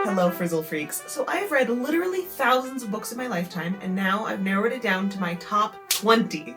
Hello Frizzle freaks. So I've read literally thousands of books in my lifetime, and now I've narrowed it down to my top 20.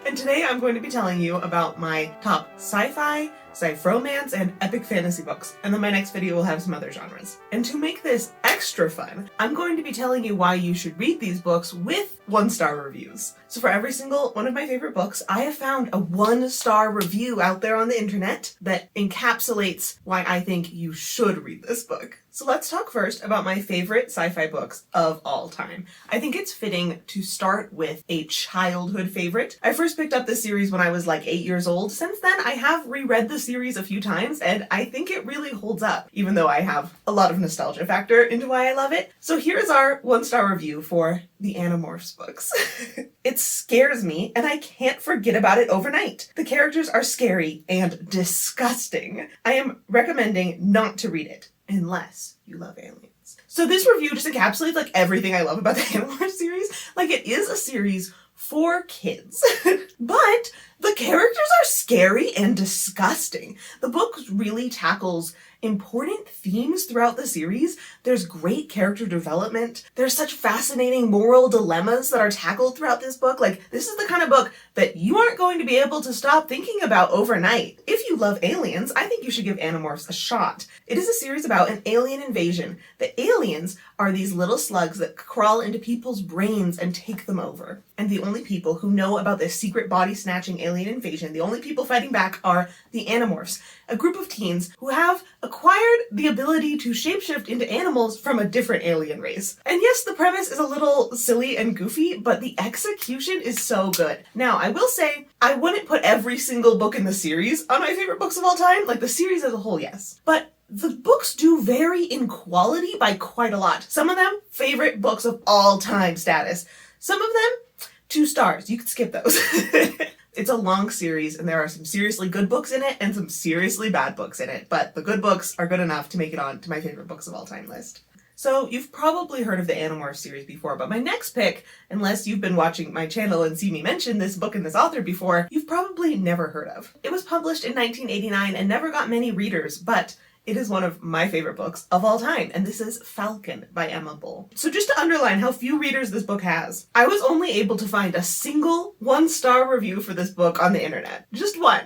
And today I'm going to be telling you about my top sci-fi, Sci-fromance, and epic fantasy books, and then my next video will have some other genres. And to make this extra fun, I'm going to be telling you why you should read these books with 1-star reviews. So for every single one of my favorite books, I have found a 1-star review out there on the internet that encapsulates why I think you should read this book. So let's talk first about my favorite sci-fi books of all time. I think it's fitting to start with a childhood favorite. I first picked up this series when I was like 8 years old. Since then, I have reread the series a few times, and I think it really holds up, even though I have a lot of nostalgia factor into why I love it. So here's our 1-star review for the Animorphs books. It scares me, and I can't forget about it overnight. The characters are scary and disgusting. I am recommending not to read it, unless you love aliens. So this review just encapsulates like everything I love about the Animorphs series. Like, it is a series for kids, but the characters are scary and disgusting. The book really tackles important themes throughout the series. There's great character development. There's such fascinating moral dilemmas that are tackled throughout this book. Like, this is the kind of book that you aren't going to be able to stop thinking about overnight. If you love aliens, I think you should give Animorphs a shot. It is a series about an alien invasion. The aliens are these little slugs that crawl into people's brains and take them over. And the only people who know about this secret body-snatching alien invasion, the only people fighting back, are the Animorphs, a group of teens who have acquired the ability to shapeshift into animals from a different alien race. And yes, the premise is a little silly and goofy, but the execution is so good. Now, I will say, I wouldn't put every single book in the series on my favorite books of all time. Like, the series as a whole, yes. But the books do vary in quality by quite a lot. Some of them, favorite books of all time status. Some of them, 2 stars. You could skip those. It's a long series, and there are some seriously good books in it and some seriously bad books in it, but the good books are good enough to make it on to my favorite books of all time list. So you've probably heard of the Animorphs series before, but my next pick, unless you've been watching my channel and see me mention this book and this author before, you've probably never heard of. It was published in 1989 and never got many readers, but it is one of my favorite books of all time, and this is Falcon by Emma Bull. So just to underline how few readers this book has, I was only able to find a single 1-star review for this book on the internet. Just one.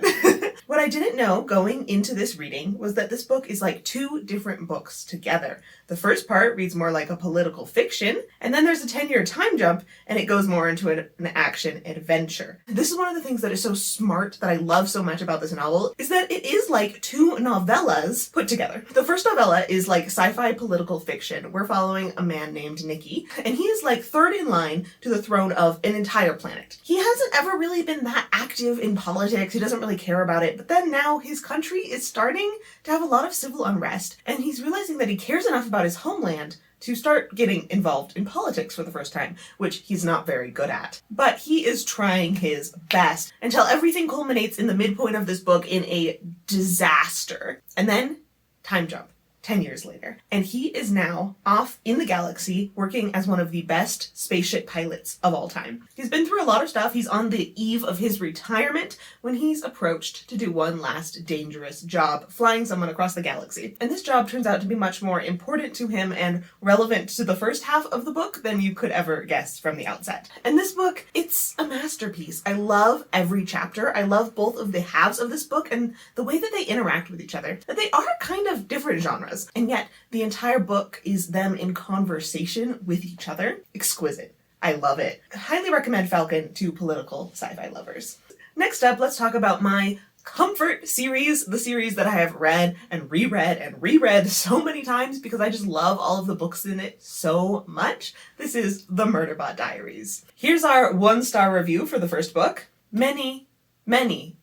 What I didn't know going into this reading was that this book is like 2 different books together. The first part reads more like a political fiction, and then there's a 10-year time jump, and it goes more into an action adventure. This is one of the things that is so smart that I love so much about this novel, is that it is like 2 novellas put together. The first novella is like sci-fi political fiction. We're following a man named Nicky, and he is like 3rd in line to the throne of an entire planet. He hasn't ever really been that active in politics. He doesn't really care about it, but then now his country is starting to have a lot of civil unrest, and he's realizing that he cares enough about his homeland to start getting involved in politics for the first time, which he's not very good at. But he is trying his best until everything culminates in the midpoint of this book in a disaster. And then, time jump. 10 years later. And he is now off in the galaxy working as one of the best spaceship pilots of all time. He's been through a lot of stuff. He's on the eve of his retirement when he's approached to do one last dangerous job, flying someone across the galaxy. And this job turns out to be much more important to him and relevant to the first half of the book than you could ever guess from the outset. And this book, it's a masterpiece. I love every chapter. I love both of the halves of this book and the way that they interact with each other. That they are kind of different genres. And yet, the entire book is them in conversation with each other. Exquisite. I love it. I highly recommend Falcon to political sci-fi lovers. Next up, let's talk about my comfort series, the series that I have read and reread so many times because I just love all of the books in it so much. This is The Murderbot Diaries. Here's our 1-star review for the first book. Many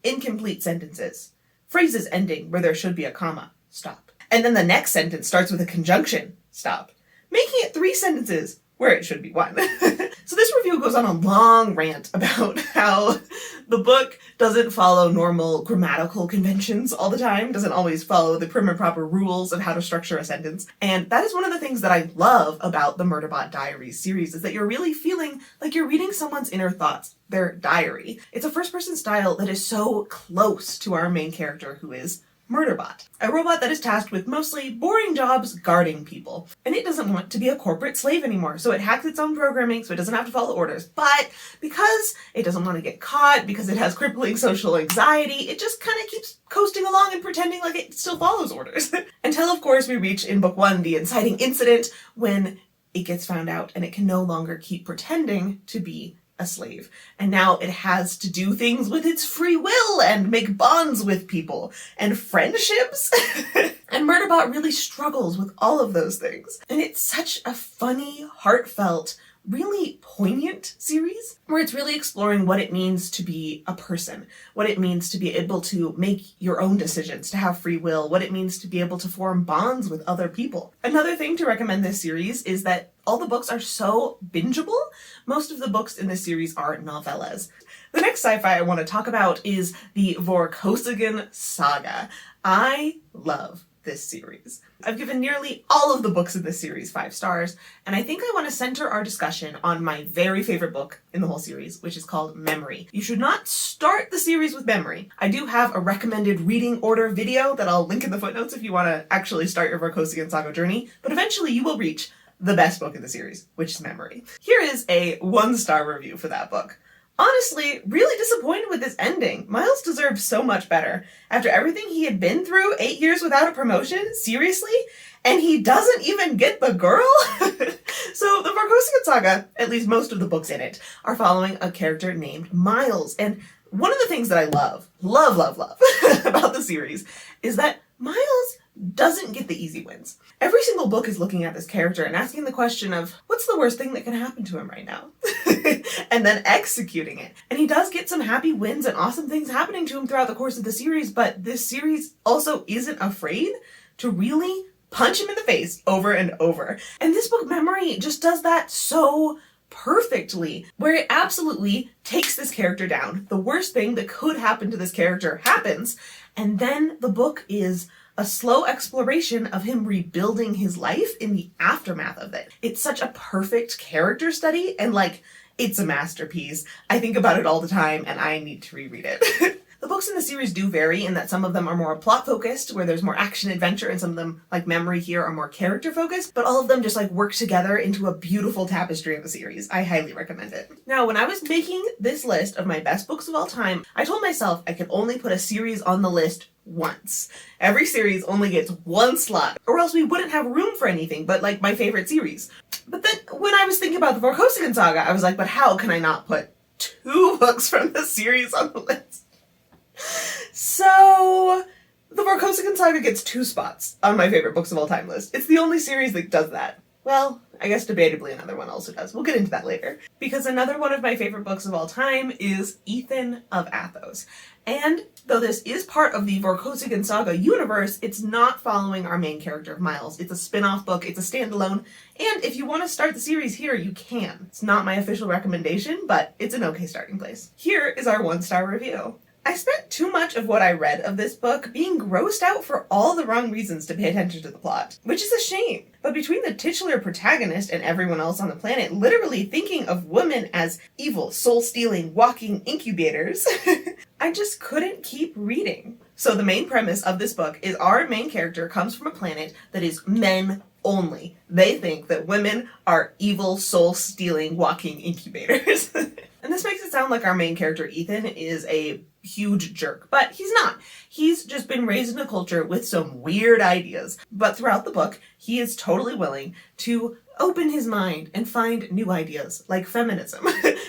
incomplete sentences. Phrases ending where there should be a comma. Stop. And then the next sentence starts with a conjunction. Stop. Making it 3 sentences where it should be 1. So this review goes on a long rant about how the book doesn't follow normal grammatical conventions all the time, doesn't always follow the prim and proper rules of how to structure a sentence. And that is one of the things that I love about the Murderbot Diaries series, is that you're really feeling like you're reading someone's inner thoughts, their diary. It's a first-person style that is so close to our main character, who is Murderbot, a robot that is tasked with mostly boring jobs guarding people. And it doesn't want to be a corporate slave anymore, so it hacks its own programming so it doesn't have to follow orders. But because it doesn't want to get caught, because it has crippling social anxiety, it just kind of keeps coasting along and pretending like it still follows orders. Until, of course, we reach in book 1 the inciting incident when it gets found out and it can no longer keep pretending to be a slave. And now it has to do things with its free will and make bonds with people and friendships. And Murderbot really struggles with all of those things. And it's such a funny, heartfelt, really poignant series where it's really exploring what it means to be a person, what it means to be able to make your own decisions, to have free will, what it means to be able to form bonds with other people. Another thing to recommend this series is that all the books are so bingeable. Most of the books in this series are novellas. The next sci-fi I want to talk about is the 𝐂𝐊𝐍𝐎𝐓𝐄𝐒 saga. I love this series. I've given nearly all of the books in this series 5 stars, and I think I want to center our discussion on my very favorite book in the whole series, which is called Memory. You should not start the series with Memory. I do have a recommended reading order video that I'll link in the footnotes if you want to actually start your 𝐂𝐊𝐍𝐴𝐓𝐄𝐒 saga journey, but eventually you will reach the best book in the series, which is Memory. Here is a 1-star review for that book. Honestly, really disappointed with this ending. Miles deserved so much better. After everything he had been through, 8 years without a promotion? Seriously? And he doesn't even get the girl? So the 𝐂𝐊𝐶𝐴𝐓𝐄𝐒 saga, at least most of the books in it, are following a character named Miles. And one of the things that I love about the series is that Miles doesn't get the easy wins. Every single book is looking at this character and asking the question of, what's the worst thing that can happen to him right now? And then executing it. And he does get some happy wins and awesome things happening to him throughout the course of the series, but this series also isn't afraid to really punch him in the face over and over. And this book, Memory, just does that so perfectly, where it absolutely takes this character down. The worst thing that could happen to this character happens, and then the book is a slow exploration of him rebuilding his life in the aftermath of it. It's such a perfect character study, and it's a masterpiece. I think about it all the time, and I need to reread it. The books in the series do vary in that some of them are more plot-focused, where there's more action-adventure, and some of them, like Memory here, are more character-focused, but all of them just work together into a beautiful tapestry of a series. I highly recommend it. Now, when I was making this list of my best books of all time, I told myself I could only put a series on the list once. Every series only gets 1 slot, or else we wouldn't have room for anything but my favorite series. But then when I was thinking about the 𝐂𝐿𝐍𝐴𝐓𝐄𝐒 saga, I was like, but how can I not put 2 books from the series on the list? So the 𝐂𝐿𝐍𝐴𝐓𝐄𝐒 saga gets 2 spots on my favorite books of all time list. It's the only series that does that. Well, I guess debatably another one also does. We'll get into that later. Because another one of my favorite books of all time is Ethan of Athos. And though this is part of the 𝐂𝐿𝐍𝐴𝐓𝐄𝐒 saga universe, it's not following our main character of Miles. It's a spin-off book, it's a standalone, and if you want to start the series here, you can. It's not my official recommendation, but it's an okay starting place. Here is our 1-star review. I spent too much of what I read of this book being grossed out for all the wrong reasons to pay attention to the plot, which is a shame. But between the titular protagonist and everyone else on the planet literally thinking of women as evil, soul-stealing, walking incubators, I just couldn't keep reading. So the main premise of this book is our main character comes from a planet that is men only. They think that women are evil, soul-stealing, walking incubators. And this makes it sound like our main character, Ethan, is a huge jerk, but he's not. He's just been raised in a culture with some weird ideas. But throughout the book, he is totally willing to open his mind and find new ideas, like feminism,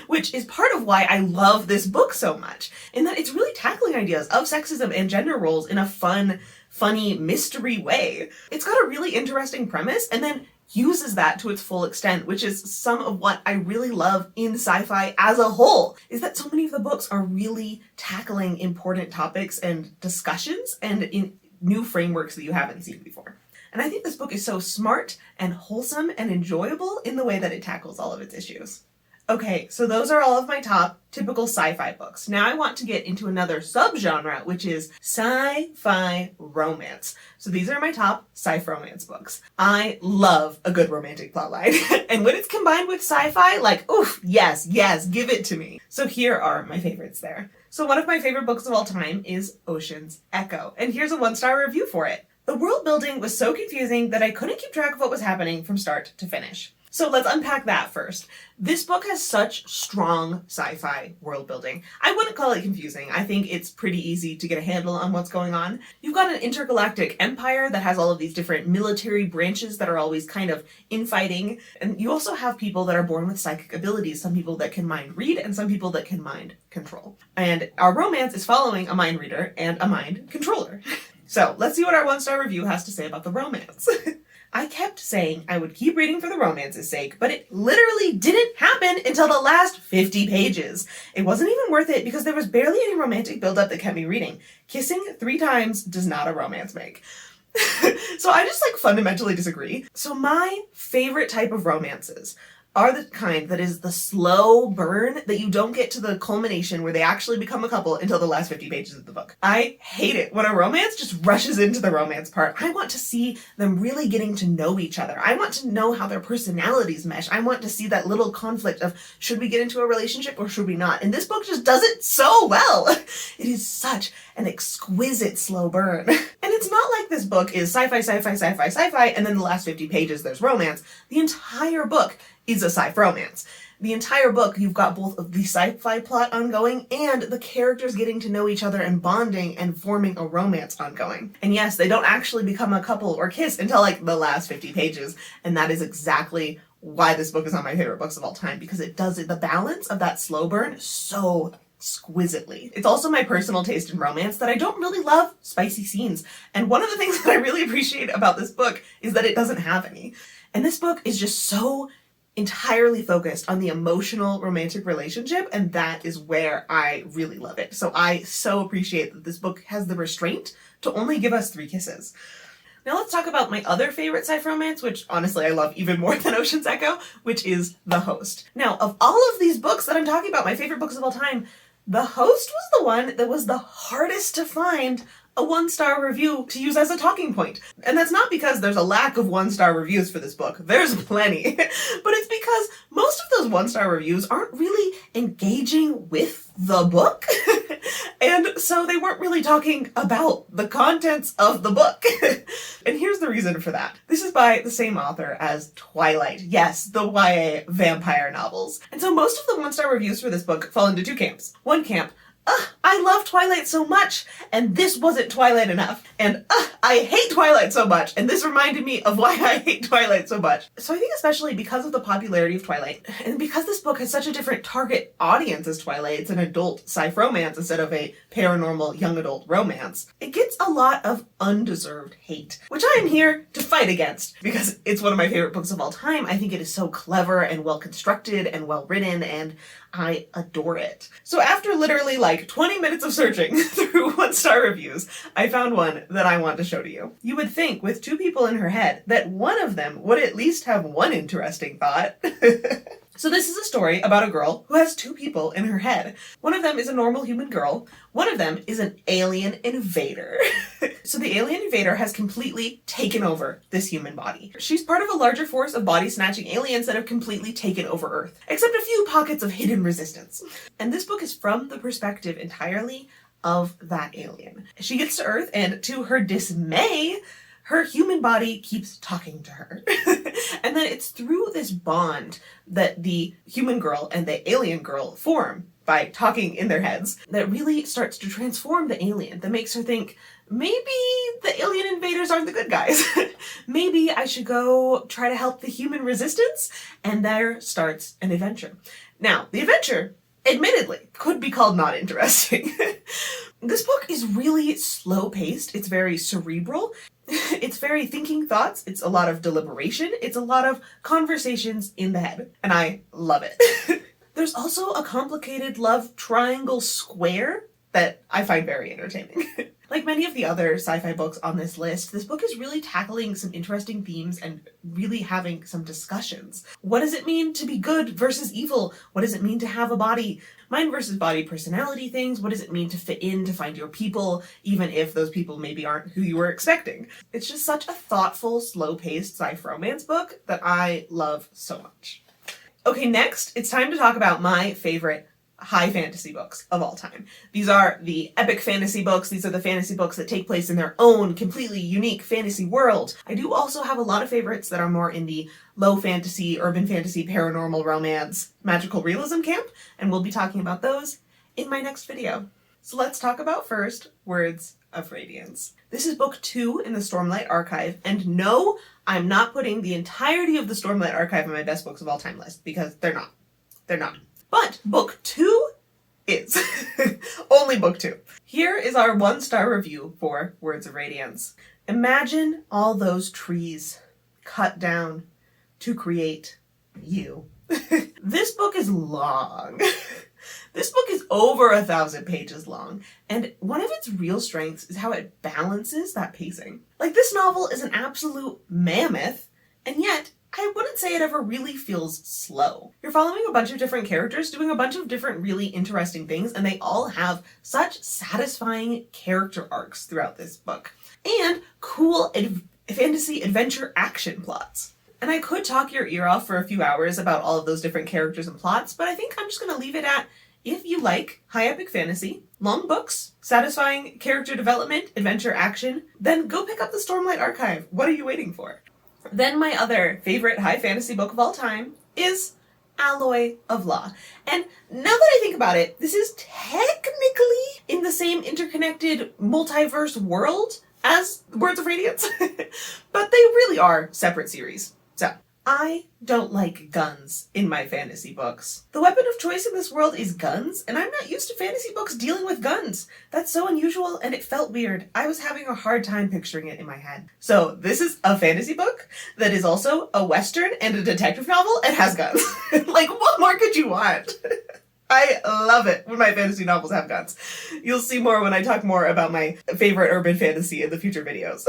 which is part of why I love this book so much, in that it's really tackling ideas of sexism and gender roles in a fun, funny, mystery way. It's got a really interesting premise, and then uses that to its full extent, which is some of what I really love in sci-fi as a whole, is that so many of the books are really tackling important topics and discussions and in new frameworks that you haven't seen before. And I think this book is so smart and wholesome and enjoyable in the way that it tackles all of its issues. Okay, so those are all of my top typical sci-fi books. Now I want to get into another subgenre, which is sci-fi romance. So these are my top sci-fromance books. I love a good romantic plotline. And when it's combined with sci-fi, like, oof, yes, give it to me. So here are my favorites there. So one of my favorite books of all time is Ocean's Echo. And here's a 1-star review for it. The world building was so confusing that I couldn't keep track of what was happening from start to finish. So let's unpack that first. This book has such strong sci-fi world building. I wouldn't call it confusing. I think it's pretty easy to get a handle on what's going on. You've got an intergalactic empire that has all of these different military branches that are always kind of infighting. And you also have people that are born with psychic abilities. Some people that can mind read and some people that can mind control. And our romance is following a mind reader and a mind controller. So let's see what our 1-star review has to say about the romance. I kept saying I would keep reading for the romance's sake, but it literally didn't happen until the last 50 pages. It wasn't even worth it because there was barely any romantic buildup that kept me reading. Kissing 3 times does not a romance make. So I just fundamentally disagree. So my favorite type of romances are the kind that is the slow burn that you don't get to the culmination where they actually become a couple until the last 50 pages of the book. I hate it when a romance just rushes into the romance part. I want to see them really getting to know each other. I want to know how their personalities mesh. I want to see that little conflict of should we get into a relationship or should we not? And this book just does it so well. It is such an exquisite slow burn. And it's not like this book is sci-fi, and then the last 50 pages there's romance. The entire book is a sci-fromance. The entire book, you've got both of the sci-fi plot ongoing and the characters getting to know each other and bonding and forming a romance ongoing. And yes, they don't actually become a couple or kiss until the last 50 pages. And that is exactly why this book is one of my favorite books of all time, because it does the balance of that slow burn so exquisitely. It's also my personal taste in romance that I don't really love spicy scenes. And one of the things that I really appreciate about this book is that it doesn't have any. And this book is just so entirely focused on the emotional romantic relationship, and that is where I really love it. So I so appreciate that this book has the restraint to only give us 3 kisses. Now let's talk about my other favorite sci-fromance, which honestly I love even more than Ocean's Echo, which is The Host. Now, of all of these books that I'm talking about, my favorite books of all time, The Host was the one that was the hardest to find a 1-star review to use as a talking point. And that's not because there's a lack of 1-star reviews for this book. There's plenty. But it's because most of those 1-star reviews aren't really engaging with the book. And so they weren't really talking about the contents of the book. And here's the reason for that. This is by the same author as Twilight. Yes, the YA vampire novels. And so most of the 1-star reviews for this book fall into 2 camps. One camp, I love Twilight so much, and this wasn't Twilight enough. And I hate Twilight so much, and this reminded me of why I hate Twilight so much. So I think especially because of the popularity of Twilight, and because this book has such a different target audience as Twilight, it's an adult sci-fromance instead of a paranormal young adult romance, it gets a lot of undeserved hate, which I am here to fight against, because it's one of my favorite books of all time. I think it is so clever and well constructed and well written, and I adore it. So after literally 20 minutes of searching through 1-star reviews, I found one that I want to show to you. You would think with 2 people in her head that one of them would at least have one interesting thought. So this is a story about a girl who has 2 people in her head. One of them is a normal human girl. One of them is an alien invader. So the alien invader has completely taken over this human body. She's part of a larger force of body-snatching aliens that have completely taken over Earth, except a few pockets of hidden resistance. And this book is from the perspective entirely of that alien. She gets to Earth, and to her dismay, her human body keeps talking to her. And then it's through this bond that the human girl and the alien girl form by talking in their heads that really starts to transform the alien, that makes her think, maybe the alien invaders aren't the good guys. Maybe I should go try to help the human resistance. And there starts an adventure. Now, the adventure, admittedly, could be called not interesting. This book is really slow-paced. It's very cerebral. It's very thinking thoughts. It's a lot of deliberation. It's a lot of conversations in the head. And I love it. There's also a complicated love triangle square that I find very entertaining. Like many of the other sci-fi books on this list, this book is really tackling some interesting themes and really having some discussions. What does it mean to be good versus evil? What does it mean to have a body? Mind versus body personality things. What does it mean to fit in, to find your people, even if those people maybe aren't who you were expecting? It's just such a thoughtful, slow-paced sci-fromance book that I love so much. Okay, next, it's time to talk about my favorite high fantasy books of all time. These are the epic fantasy books. These are the fantasy books that take place in their own completely unique fantasy world. I do also have a lot of favorites that are more in the low fantasy, urban fantasy, paranormal romance, magical realism camp, and we'll be talking about those in my next video. So let's talk about first Words of Radiance. This is book 2 in the Stormlight Archive, and no, I'm not putting the entirety of the Stormlight Archive on my best books of all time list, because they're not. They're not. But book 2 is. Only book 2. Here is our 1-star review for Words of Radiance. Imagine all those trees cut down to create you. This book is long. This book is over 1,000 pages long, and one of its real strengths is how it balances that pacing. Like, this novel is an absolute mammoth, and yet I wouldn't say it ever really feels slow. You're following a bunch of different characters doing a bunch of different really interesting things, and they all have such satisfying character arcs throughout this book. And cool fantasy adventure action plots. And I could talk your ear off for a few hours about all of those different characters and plots, but I think I'm just going to leave it at, if you like high epic fantasy, long books, satisfying character development, adventure action, then go pick up the Stormlight Archive. What are you waiting for? Then my other favorite high fantasy book of all time is Alloy of Law. And now that I think about it, this is technically in the same interconnected multiverse world as Words of Radiance, but they really are separate series. So, I don't like guns in my fantasy books. The weapon of choice in this world is guns, and I'm not used to fantasy books dealing with guns. That's so unusual, and it felt weird. I was having a hard time picturing it in my head. So this is a fantasy book that is also a western and a detective novel and has guns. Like, what more could you want? I love it when my fantasy novels have guns. You'll see more when I talk more about my favorite urban fantasy in the future videos.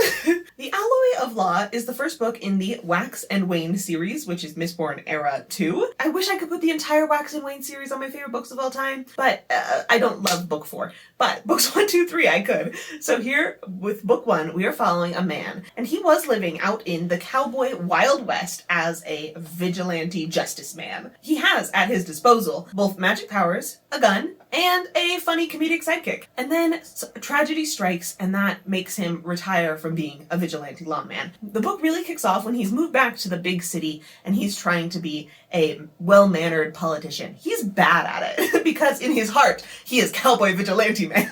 The Alloy of Law is the first book in the Wax and Wayne series, which is Mistborn Era 2. I wish I could put the entire Wax and Wayne series on my favorite books of all time, but I don't love book 4. But books 1, 2, 3, I could. So here, with book 1, we are following a man, and he was living out in the cowboy Wild West as a vigilante justice man. He has at his disposal both magic powers, a gun, and a funny comedic sidekick. And then tragedy strikes, and that makes him retire from being a vigilante lawman. The book really kicks off when he's moved back to the big city, and he's trying to be a well-mannered politician. He's bad at it, because in his heart, he is cowboy vigilante man.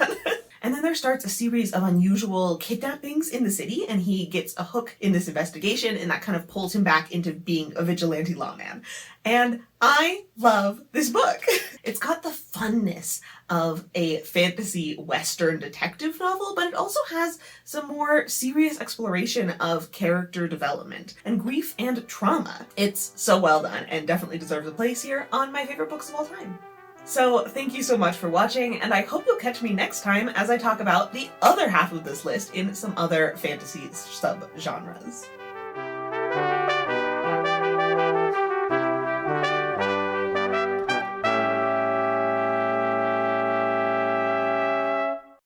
And then there starts a series of unusual kidnappings in the city, and he gets a hook in this investigation, and that kind of pulls him back into being a vigilante lawman. And I love this book. It's got the funness of a fantasy western detective novel, but it also has some more serious exploration of character development and grief and trauma. It's so well done and definitely deserves a place here on my favorite books of all time. So thank you so much for watching, and I hope you'll catch me next time as I talk about the other half of this list in some other fantasy sub-genres.